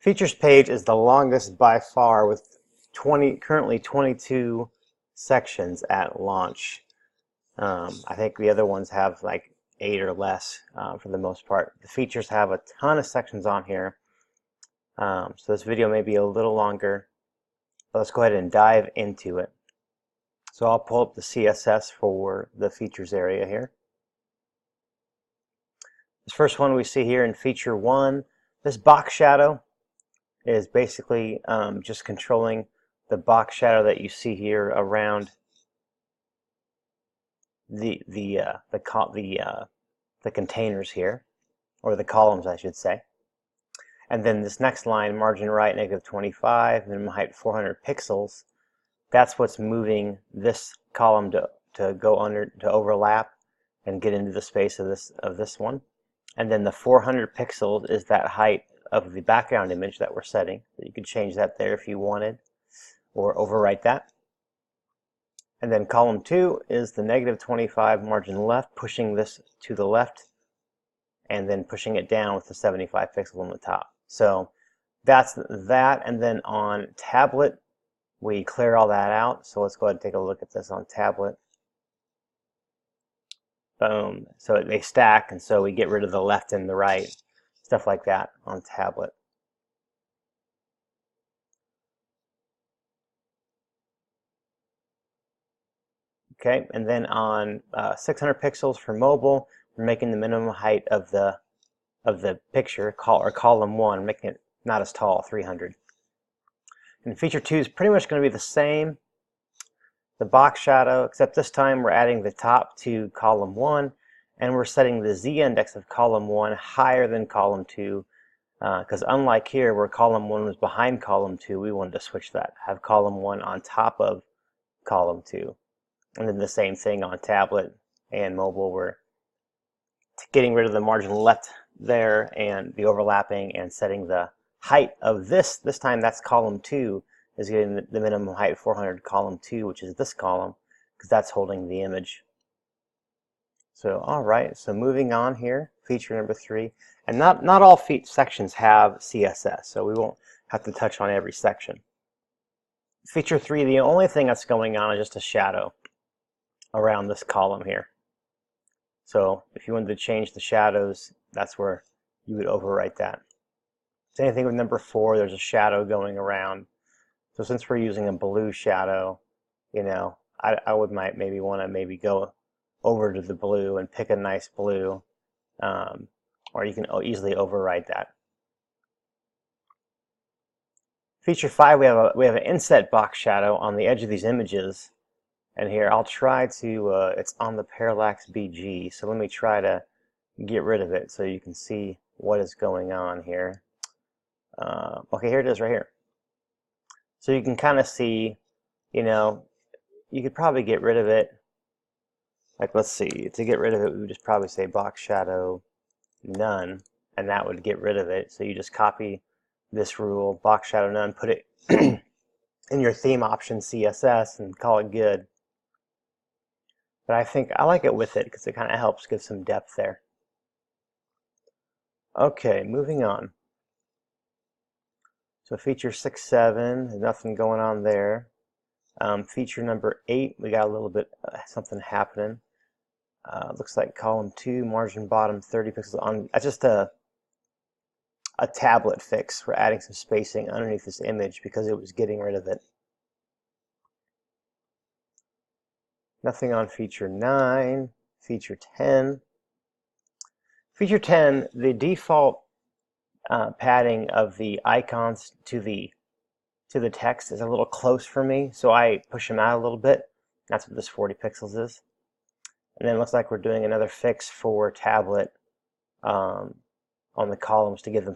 Features page is the longest by far with currently 22 sections at launch. I think the other ones have like 8 or less for the most part. The features have a ton of sections on here. So this video may be a little longer, but let's go ahead and dive into it. So I'll pull up the CSS for the features area here. This first one we see here in feature 1, this box shadow is basically just controlling the box shadow that you see here around the containers here, or the columns I should say. And then this next line, margin right -25, minimum height 400 pixels, that's what's moving this column to go under, to overlap and get into the space of this one. And then the 400 pixels is that height of the background image that we're setting. So you could change that there if you wanted, or overwrite that. And then column 2 is the -25 margin left, pushing this to the left, and then pushing it down with the 75 pixels on the top. So that's that. And then on tablet, we clear all that out. So let's go ahead and take a look at this on tablet. Boom. So they stack, and so we get rid of the left and the right, stuff like that on tablet. Okay, and then on 600 pixels for mobile, we're making the minimum height of the picture, column 1, making it not as tall, 300. And feature 2 is pretty much going to be the same. The box shadow, except this time we're adding the top to column 1, and we're setting the z-index of column 1 higher than column 2, because unlike here where column 1 was behind column 2, we wanted to switch that, have column 1 on top of column 2. And then the same thing on tablet and mobile, we're getting rid of the margin left there and the overlapping, and setting the height of this time that's column 2, is getting the minimum height 400 column 2, which is this column, because that's holding the image. So alright, so moving on here, feature number 3. And not all sections have CSS, so we won't have to touch on every section. Feature 3, the only thing that's going on is just a shadow around this column here. So if you wanted to change the shadows, that's where you would overwrite that. Same thing with number 4, there's a shadow going around. So since we're using a blue shadow, you know, I would maybe want to go over to the blue and pick a nice blue, or you can easily overwrite that. Feature 5, we have an inset box shadow on the edge of these images, and here I'll try to. It's on the parallax BG, so let me try to get rid of it so you can see what is going on here. Okay, here it is right here. So you can kind of see, you know, you could probably get rid of it. Like, let's see, to get rid of it, we would just probably say box shadow none, and that would get rid of it. So you just copy this rule, box shadow none, put it in your theme option CSS, and call it good. But I think I like it with it because it kind of helps give some depth there. Okay, moving on. So feature 6, 7, there's nothing going on there. Feature number 8, we got a little bit something happening. Looks like column 2, margin bottom 30 pixels on. That's just a tablet fix. We're adding some spacing underneath this image because it was getting rid of it. Nothing on feature 9, feature 10. Feature 10, the default padding of the icons to the text is a little close for me, so I push them out a little bit. That's what this 40 pixels is. And then it looks like we're doing another fix for tablet on the columns to give them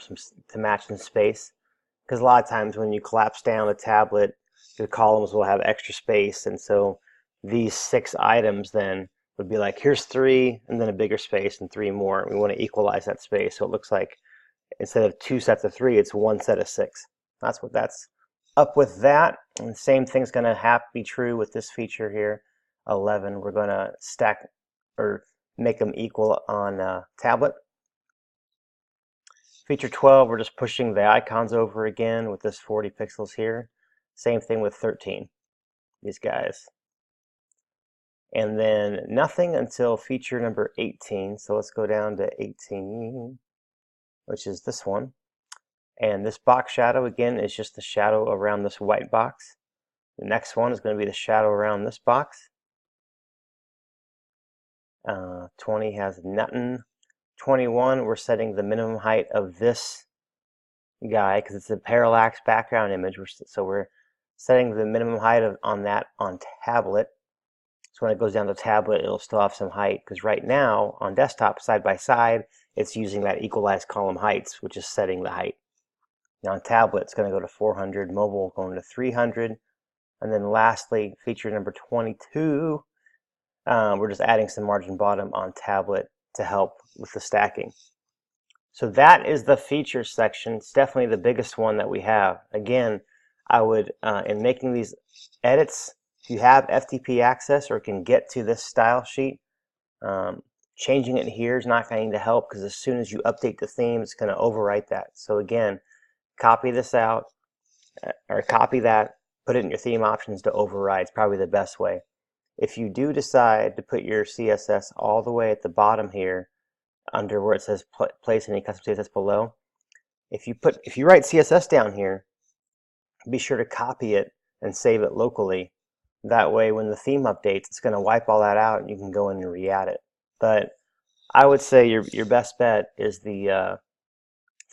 to match in space. Because a lot of times when you collapse down a tablet, the columns will have extra space, and so these 6 items then would be like, here's 3, and then a bigger space, and 3 more. We want to equalize that space, so it looks like instead of 2 sets of 3, it's 1 set of 6. That's up with that. And the same thing's going to be true with this feature here, 11. We're going to stack or make them equal on tablet. Feature 12, we're just pushing the icons over again with this 40 pixels here. Same thing with 13, these guys. And then nothing until feature number 18. So let's go down to 18, which is this one. And this box shadow, again, is just the shadow around this white box. The next one is going to be the shadow around this box. 20 has nothing. 21, we're setting the minimum height of this guy because it's a parallax background image. So we're setting the minimum height on that on tablet. So when it goes down to tablet, it'll still have some height, because right now on desktop side by side, it's using that equalized column heights, which is setting the height. Now on tablet, it's going to go to 400, mobile going to 300, and then lastly, feature number 22, we're just adding some margin bottom on tablet to help with the stacking. So that is the feature section. It's definitely the biggest one that we have. Again, I would, in making these edits, if you have FTP access or can get to this style sheet, changing it here is not going to help, because as soon as you update the theme, it's going to overwrite that. So again, copy this out, or copy that, put it in your theme options to override. It's probably the best way. If you do decide to put your CSS all the way at the bottom here, under where it says place any custom CSS below, if you write CSS down here, be sure to copy it and save it locally. That way, when the theme updates, it's going to wipe all that out, and you can go in and re-add it. But I would say your best bet is the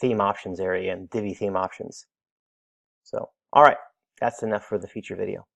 theme options area and Divi theme options. So, all right, that's enough for the feature video.